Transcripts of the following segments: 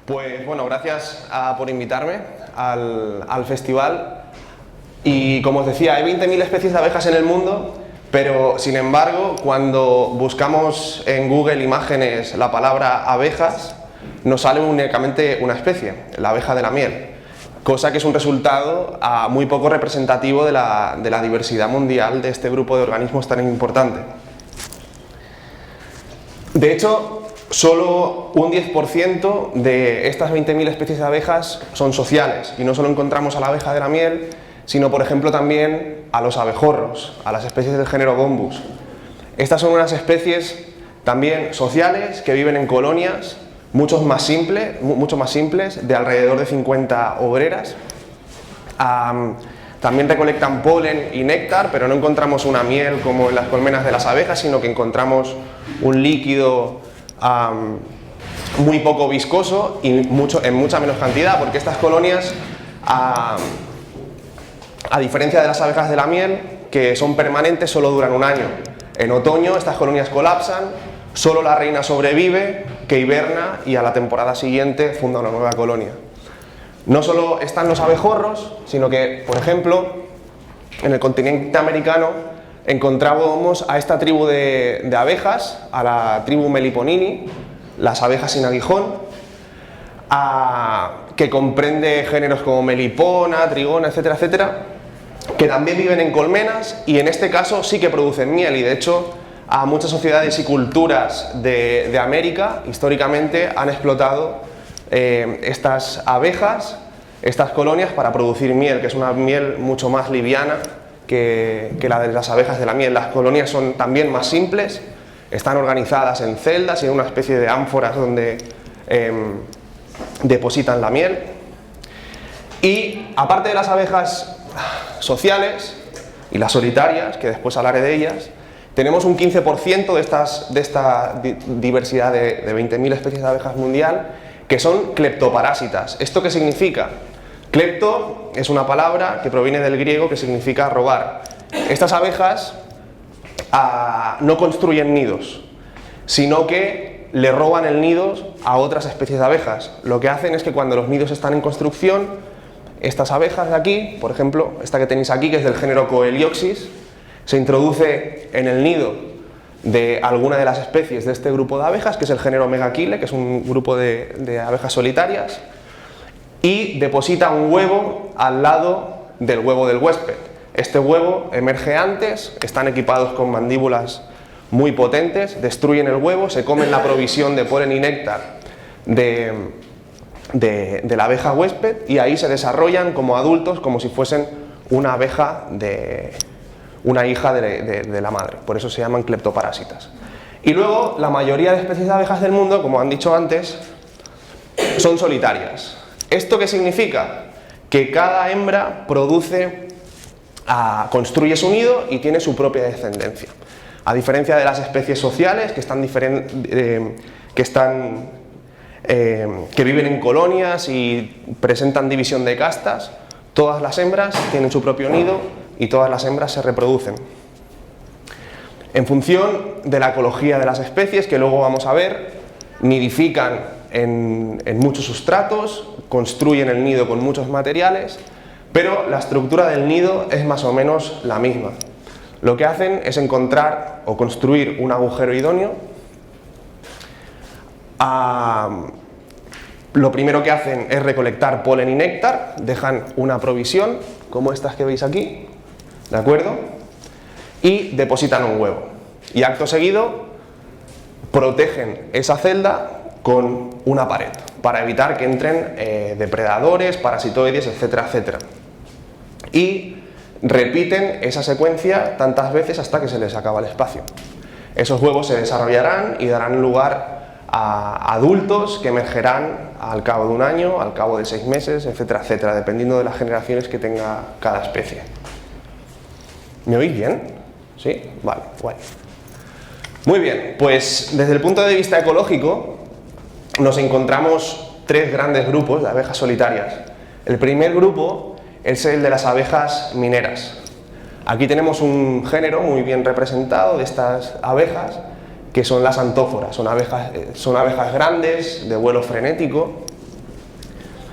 Pues bueno, gracias por invitarme al festival. Y como os decía, hay 20.000 especies de abejas en el mundo, pero sin embargo, cuando buscamos en Google Imágenes la palabra abejas, nos sale únicamente una especie, la abeja de la miel, cosa que es un resultado muy poco representativo de la diversidad mundial de este grupo de organismos tan importante. De hecho, solo un 10% de estas 20.000 especies de abejas son sociales, y no solo encontramos a la abeja de la miel, sino por ejemplo también a los abejorros, a las especies del género Bombus. Estas son unas especies también sociales que viven en colonias mucho más simples, de alrededor de 50 obreras. También recolectan polen y néctar, pero no encontramos una miel como en las colmenas de las abejas, sino que encontramos un líquido muy poco viscoso y en mucha menos cantidad, porque estas colonias, a diferencia de las abejas de la miel, que son permanentes, solo duran un año. En otoño estas colonias colapsan, solo la reina sobrevive, que hiberna y a la temporada siguiente funda una nueva colonia. No solo están los abejorros, sino que, por ejemplo, en el continente americano encontramos a esta tribu de abejas, a la tribu Meliponini, las abejas sin aguijón, que comprende géneros como Melipona, Trigona, etcétera, etcétera, que también viven en colmenas y en este caso sí que producen miel, y de hecho a muchas sociedades y culturas de América históricamente han explotado estas abejas, estas colonias, para producir miel, que es una miel mucho más liviana que la de las abejas de la miel. Las colonias son también más simples, están organizadas en celdas y en una especie de ánforas donde depositan la miel. Y aparte de las abejas sociales y las solitarias, que después hablaré de ellas, tenemos un 15% de esta diversidad de 20.000 especies de abejas mundial que son cleptoparásitas. ¿Esto qué significa? Clepto es una palabra que proviene del griego que significa robar. Estas abejas no construyen nidos, sino que le roban el nido a otras especies de abejas. Lo que hacen es que cuando los nidos están en construcción, estas abejas de aquí, por ejemplo, esta que tenéis aquí, que es del género Coelioxys, se introduce en el nido de alguna de las especies de este grupo de abejas, que es el género Megachile, que es un grupo de abejas solitarias, y deposita un huevo al lado del huevo del huésped. Este huevo emerge antes, están equipados con mandíbulas muy potentes, destruyen el huevo, se comen la provisión de polen y néctar de la abeja huésped, y ahí se desarrollan como adultos, como si fuesen una hija de la madre. Por eso se llaman cleptoparásitas. Y luego la mayoría de especies de abejas del mundo, como han dicho antes, son solitarias. ¿Esto qué significa? Que cada hembra construye su nido y tiene su propia descendencia. A diferencia de las especies sociales que viven en colonias y presentan división de castas, todas las hembras tienen su propio nido y todas las hembras se reproducen. En función de la ecología de las especies, que luego vamos a ver, nidifican en muchos sustratos, construyen el nido con muchos materiales, pero la estructura del nido es más o menos la misma. Lo que hacen es encontrar o construir un agujero idóneo. Lo primero que hacen es recolectar polen y néctar, dejan una provisión, como estas que veis aquí, ¿de acuerdo? Y depositan un huevo. Y acto seguido protegen esa celda con una pared, para evitar que entren depredadores, parasitoides, etcétera, etcétera. Y repiten esa secuencia tantas veces hasta que se les acaba el espacio. Esos huevos se desarrollarán y darán lugar a adultos que emergerán al cabo de un año, al cabo de 6 meses, etcétera, etcétera, dependiendo de las generaciones que tenga cada especie. ¿Me oís bien? ¿Sí? Vale, guay. Muy bien, pues desde el punto de vista ecológico nos encontramos 3 grandes grupos de abejas solitarias. El primer grupo es el de las abejas mineras. Aquí tenemos un género muy bien representado de estas abejas, que son las antóforas. Son abejas grandes, de vuelo frenético,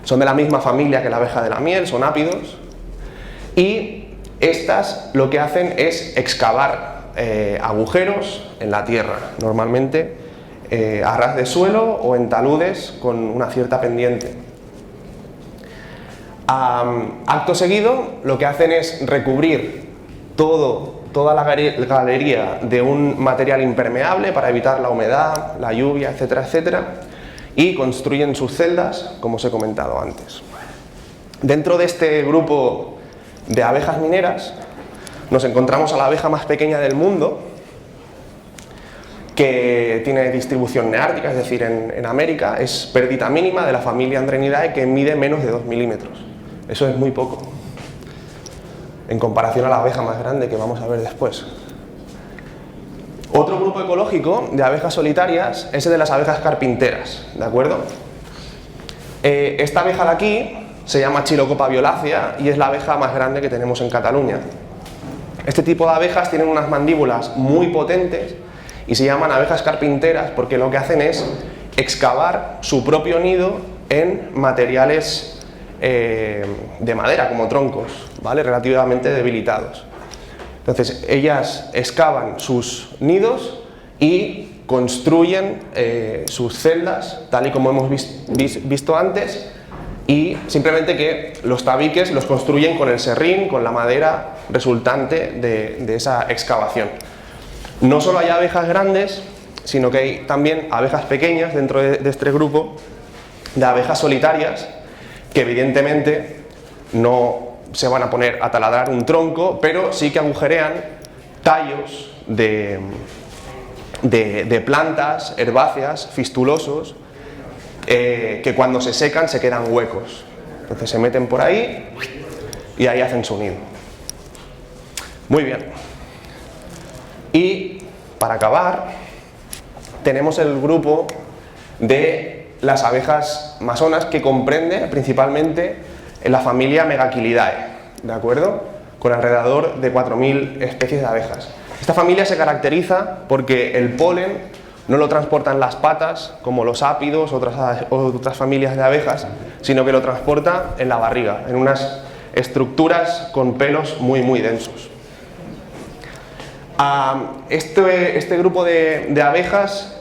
Son de la misma familia que la abeja de la miel, son ápidos, y estas lo que hacen es excavar agujeros en la tierra, normalmente a ras de suelo o en taludes con una cierta pendiente. Acto seguido, lo que hacen es recubrir toda la galería de un material impermeable para evitar la humedad, la lluvia, etcétera, etcétera, y construyen sus celdas, como os he comentado antes. Dentro de este grupo de abejas mineras nos encontramos a la abeja más pequeña del mundo, que tiene distribución neártica, es decir, en América, es perdita mínima de la familia Andrenidae, que mide menos de 2 milímetros. Eso es muy poco, en comparación a la abeja más grande que vamos a ver después. Otro grupo ecológico de abejas solitarias es el de las abejas carpinteras, ¿de acuerdo? Esta abeja de aquí se llama Chilocopa violácea y es la abeja más grande que tenemos en Cataluña. Este tipo de abejas tienen unas mandíbulas muy potentes y se llaman abejas carpinteras porque lo que hacen es excavar su propio nido en materiales de madera, como troncos, ¿vale? Relativamente debilitados. Entonces ellas excavan sus nidos y construyen sus celdas, tal y como hemos visto antes, y simplemente que los tabiques los construyen con el serrín, con la madera resultante de esa excavación. No solo hay abejas grandes, sino que hay también abejas pequeñas dentro de este grupo de abejas solitarias, que evidentemente no se van a poner a taladrar un tronco, pero sí que agujerean tallos de plantas herbáceas, fistulosos, que cuando se secan se quedan huecos. Entonces se meten por ahí y ahí hacen su nido. Muy bien. Y para acabar, tenemos el grupo de las abejas masonas, que comprende principalmente la familia Megachilidae, ¿de acuerdo? Con alrededor de 4.000 especies de abejas. Esta familia se caracteriza porque el polen no lo transportan las patas, como los ápidos, otras familias de abejas, sino que lo transporta en la barriga, en unas estructuras con pelos muy, muy densos. Este grupo de abejas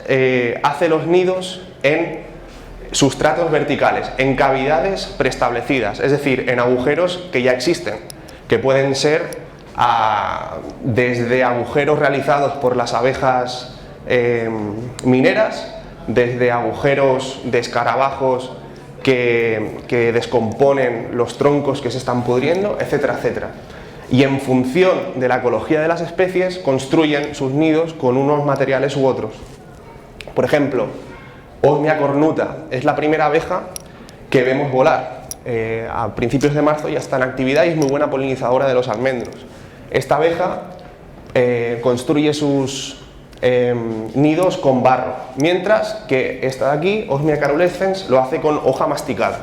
hace los nidos en sustratos verticales, en cavidades preestablecidas, es decir, en agujeros que ya existen, que pueden ser desde agujeros realizados por las abejas mineras, desde agujeros de escarabajos que descomponen los troncos que se están pudriendo, etcétera, etcétera. Y en función de la ecología de las especies construyen sus nidos con unos materiales u otros. Por ejemplo, Osmia cornuta es la primera abeja que vemos volar. A principios de marzo ya está en actividad y es muy buena polinizadora de los almendros. Esta abeja construye sus nidos con barro, mientras que esta de aquí, Osmia caruleschens, lo hace con hoja masticada.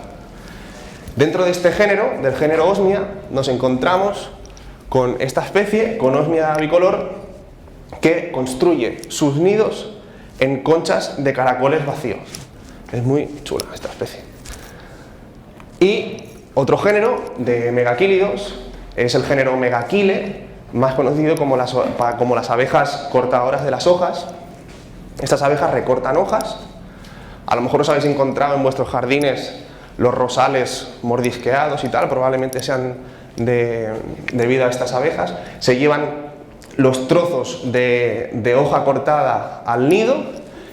Dentro de este género, del género Osmia, nos encontramos con esta especie, con Osmia bicolor, que construye sus nidos en conchas de caracoles vacíos. Es muy chula esta especie. Y otro género de megachílidos es el género Megachile, más conocido como las abejas cortadoras de las hojas. Estas abejas recortan hojas. A lo mejor os habéis encontrado en vuestros jardines los rosales mordisqueados y tal, probablemente sean debido a estas abejas. Se llevan los trozos de hoja cortada al nido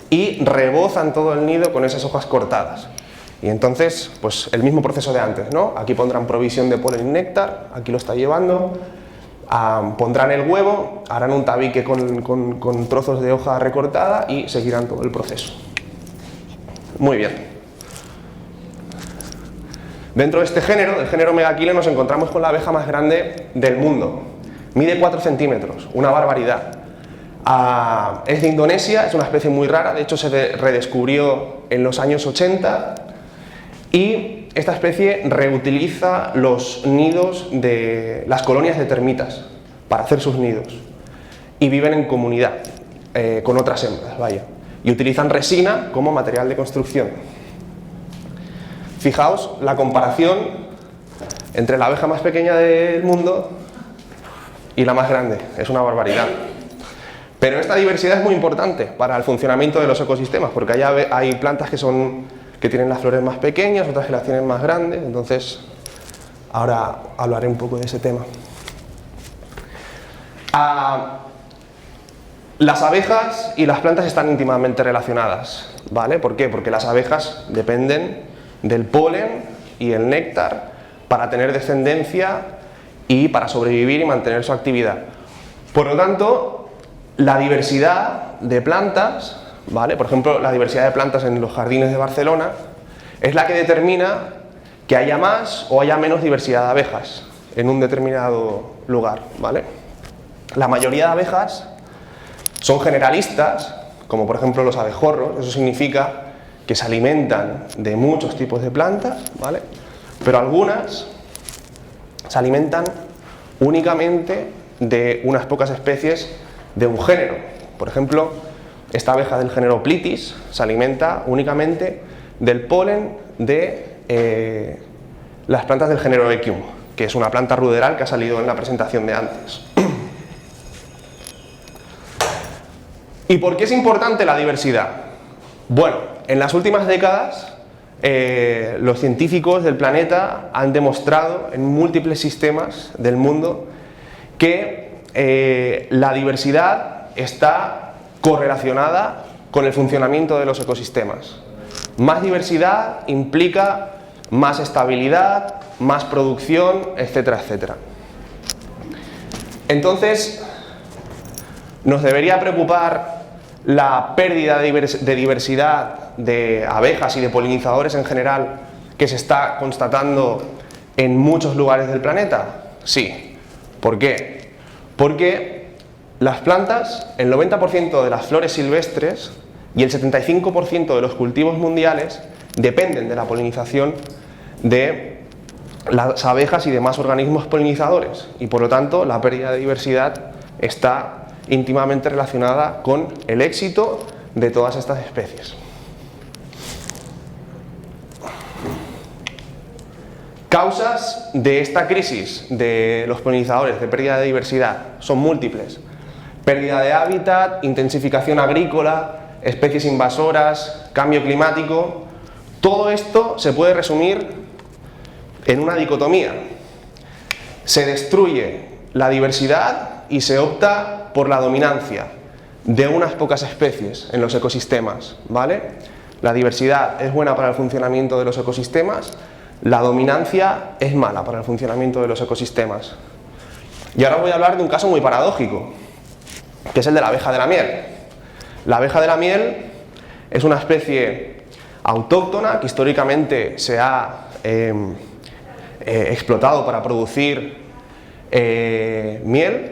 y rebozan todo el nido con esas hojas cortadas. Y entonces, pues el mismo proceso de antes, ¿no? Aquí pondrán provisión de polen y néctar, aquí lo está llevando, pondrán el huevo, harán un tabique con trozos de hoja recortada y seguirán todo el proceso. Muy bien. Dentro de este género, del género Megachile, nos encontramos con la abeja más grande del mundo. Mide 4 centímetros, una barbaridad. Es de Indonesia, es una especie muy rara, de hecho se redescubrió en los años 80 y esta especie reutiliza los nidos de las colonias de termitas para hacer sus nidos y viven en comunidad con otras hembras, vaya, y utilizan resina como material de construcción. fijaos la comparación entre la abeja más pequeña del mundo y la más grande, es una barbaridad. Pero esta diversidad es muy importante para el funcionamiento de los ecosistemas, porque hay plantas que tienen las flores más pequeñas, otras que las tienen más grandes, entonces ahora hablaré un poco de ese tema. Las abejas y las plantas están íntimamente relacionadas, ¿vale? ¿Por qué? Porque las abejas dependen del polen y el néctar para tener descendencia y para sobrevivir y mantener su actividad. Por lo tanto, la diversidad de plantas, ¿vale? Por ejemplo, la diversidad de plantas en los jardines de Barcelona es la que determina que haya más o haya menos diversidad de abejas en un determinado lugar, ¿vale? La mayoría de abejas son generalistas, como por ejemplo los abejorros, eso significa que se alimentan de muchos tipos de plantas, ¿vale? Pero algunas se alimentan únicamente de unas pocas especies de un género. Por ejemplo, esta abeja del género Plytis se alimenta únicamente del polen de las plantas del género Equium, que es una planta ruderal que ha salido en la presentación de antes. ¿Y por qué es importante la diversidad? Bueno, en las últimas décadas los científicos del planeta han demostrado en múltiples sistemas del mundo que la diversidad está correlacionada con el funcionamiento de los ecosistemas. Más diversidad implica más estabilidad, más producción, etcétera, etcétera. Entonces, nos debería preocupar la pérdida de diversidad de abejas y de polinizadores en general que se está constatando en muchos lugares del planeta. Sí. ¿Por qué? Porque las plantas, el 90% de las flores silvestres y el 75% de los cultivos mundiales dependen de la polinización de las abejas y demás organismos polinizadores, y por lo tanto la pérdida de diversidad está íntimamente relacionada con el éxito de todas estas especies. Causas de esta crisis de los polinizadores, de pérdida de diversidad, son múltiples. Pérdida de hábitat, intensificación agrícola, especies invasoras, cambio climático. Todo esto se puede resumir en una dicotomía. Se destruye la diversidad y se opta por la dominancia de unas pocas especies en los ecosistemas, ¿vale? La diversidad es buena para el funcionamiento de los ecosistemas, la dominancia es mala para el funcionamiento de los ecosistemas. Y ahora voy a hablar de un caso muy paradójico, que es el de la abeja de la miel. La abeja de la miel es una especie autóctona que históricamente se ha explotado para producir miel,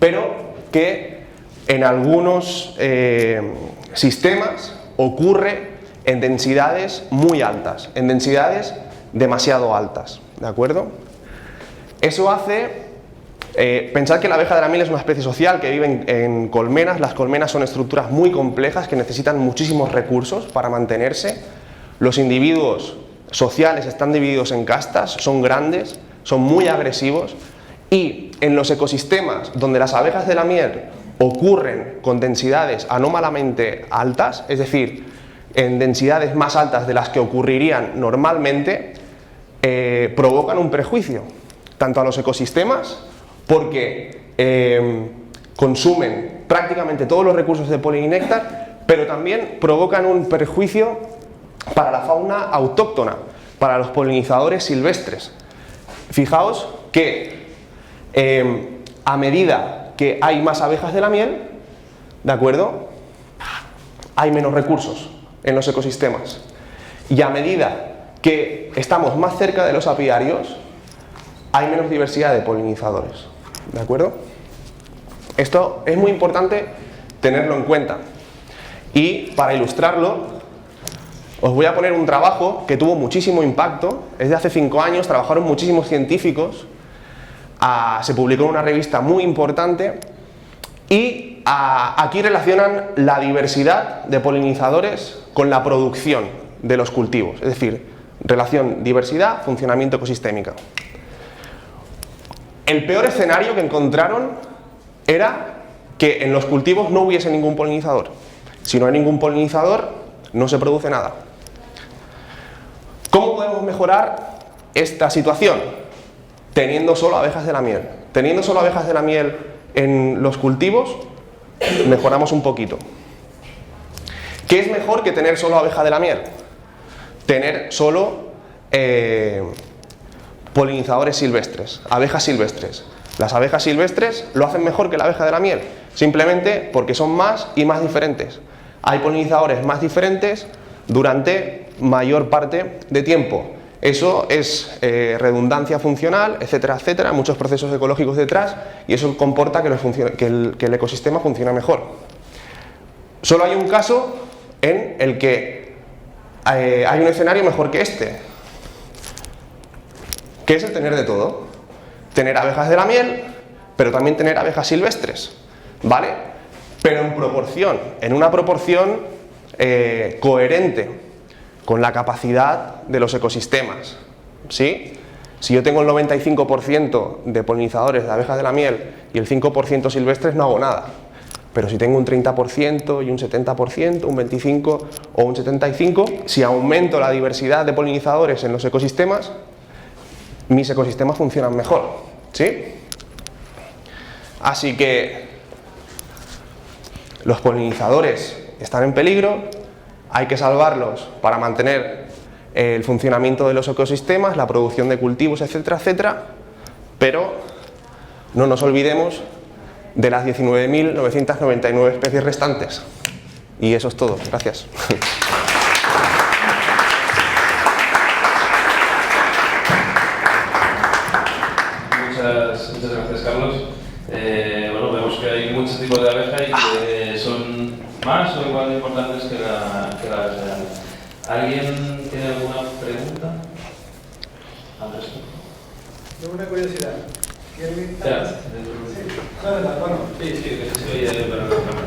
pero que en algunos sistemas ocurre en densidades muy altas, en densidades demasiado altas, ¿de acuerdo? Eso hace pensar que la abeja de la miel es una especie social que vive en colmenas. Las colmenas son estructuras muy complejas que necesitan muchísimos recursos para mantenerse. Los individuos sociales están divididos en castas, son grandes, son muy agresivos, y en los ecosistemas donde las abejas de la miel ocurren con densidades anómalamente altas, es decir, en densidades más altas de las que ocurrirían normalmente, provocan un perjuicio tanto a los ecosistemas, porque consumen prácticamente todos los recursos de polen y néctar, pero también provocan un perjuicio para la fauna autóctona, para los polinizadores silvestres. Fijaos que a medida que hay más abejas de la miel, ¿de acuerdo?, hay menos recursos en los ecosistemas, y a medida que estamos más cerca de los apiarios hay menos diversidad de polinizadores, ¿de acuerdo? Esto es muy importante tenerlo en cuenta, y para ilustrarlo os voy a poner un trabajo que tuvo muchísimo impacto. Es de hace 5 años, trabajaron muchísimos científicos, se publicó en una revista muy importante, y aquí relacionan la diversidad de polinizadores con la producción de los cultivos, es decir, relación diversidad, funcionamiento ecosistémica. El peor escenario que encontraron era que en los cultivos no hubiese ningún polinizador. Si no hay ningún polinizador, no se produce nada. ¿Cómo podemos mejorar esta situación? Teniendo solo abejas de la miel. Teniendo solo abejas de la miel en los cultivos, mejoramos un poquito. ¿Qué es mejor que tener solo abeja de la miel? Tener solo polinizadores silvestres, abejas silvestres. Las abejas silvestres lo hacen mejor que la abeja de la miel, simplemente porque son más y más diferentes. Hay polinizadores más diferentes durante mayor parte de tiempo. Eso es redundancia funcional, etcétera, etcétera, muchos procesos ecológicos detrás, y eso comporta que el ecosistema funcione mejor. Solo hay un caso en el que hay un escenario mejor que este, que es el tener de todo. Tener abejas de la miel, pero también tener abejas silvestres, ¿vale? Pero en proporción, en una proporción coherente con la capacidad de los ecosistemas, ¿sí? Si yo tengo el 95% de polinizadores de abejas de la miel y el 5% silvestres, no hago nada. Pero si tengo un 30% y un 70%, un 25% o un 75%, si aumento la diversidad de polinizadores en los ecosistemas, mis ecosistemas funcionan mejor, ¿sí? Así que los polinizadores están en peligro, hay que salvarlos para mantener el funcionamiento de los ecosistemas, la producción de cultivos, etcétera, etcétera, pero no nos olvidemos de las 19.999 especies restantes. Y eso es todo. Gracias. Muchas gracias, Carlos. Bueno, vemos que hay muchos tipos de abeja y que son más o igual de importantes que la abeja de la miel. ¿Alguien tiene alguna pregunta al respecto? Tengo una curiosidad.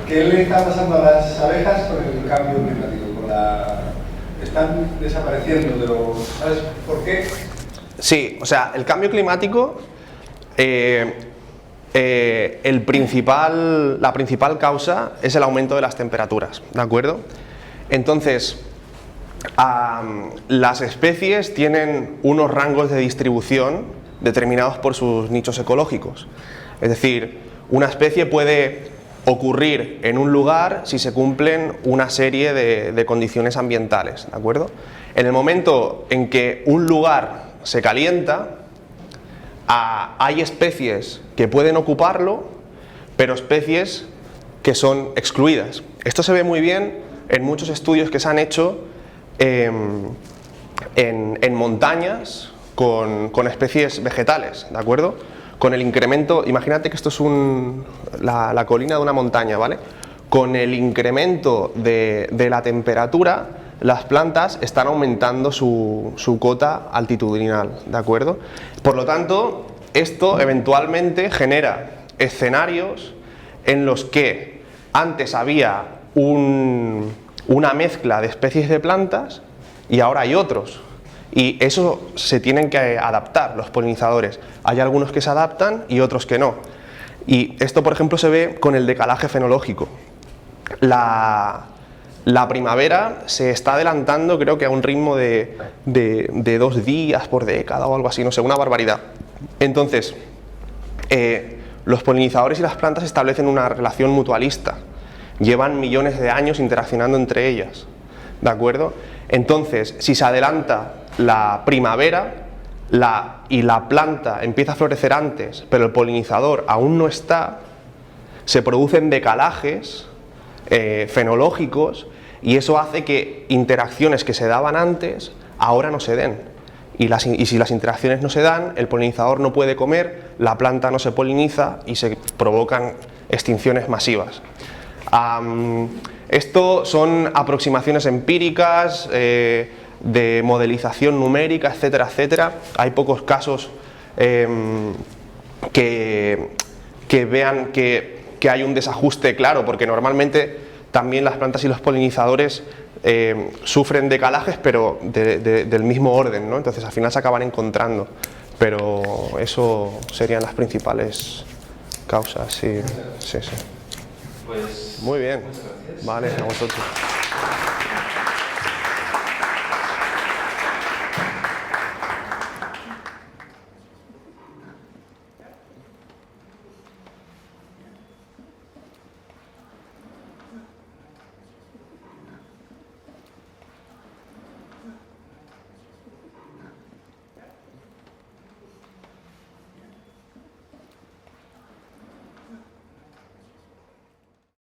¿Qué le está pasando a las abejas con el cambio climático? ¿Están desapareciendo de los... ¿Sabes por qué? Sí, o sea, el cambio climático, la principal causa es el aumento de las temperaturas, ¿de acuerdo? Entonces, las especies tienen unos rangos de distribución determinados por sus nichos ecológicos. Es decir, una especie puede ocurrir en un lugar si se cumplen una serie de condiciones ambientales, ¿de acuerdo? En el momento en que un lugar se calienta, hay especies que pueden ocuparlo, pero especies que son excluidas. Esto se ve muy bien en muchos estudios que se han hecho en montañas con especies vegetales, ¿de acuerdo? Con el incremento, imagínate que esto es la colina de una montaña, ¿vale? Con el incremento de la temperatura, las plantas están aumentando su cota altitudinal, ¿de acuerdo? Por lo tanto, esto eventualmente genera escenarios en los que antes había una mezcla de especies de plantas y ahora hay otros. Y eso se tienen que adaptar los polinizadores. Hay algunos que se adaptan y otros que no. Y esto, por ejemplo, se ve con el decalaje fenológico. La primavera se está adelantando, creo que a un ritmo de 2 días por década o algo así, no sé, una barbaridad. Entonces, los polinizadores y las plantas establecen una relación mutualista. Llevan millones de años interaccionando entre ellas, ¿de acuerdo? Entonces, si se adelanta la primavera y la planta empieza a florecer antes, pero el polinizador aún no está, se producen decalajes fenológicos y eso hace que interacciones que se daban antes ahora no se den. Y si las interacciones no se dan, el polinizador no puede comer, la planta no se poliniza y se provocan extinciones masivas. Esto son aproximaciones empíricas, de modelización numérica, etcétera, etcétera. Hay pocos casos que vean que hay un desajuste claro, porque normalmente también las plantas y los polinizadores sufren decalajes, pero del mismo orden, ¿no? Entonces al final se acaban encontrando, pero eso serían las principales causas, sí, sí, sí. Pues, muy bien, muchas gracias. vale, a vosotros.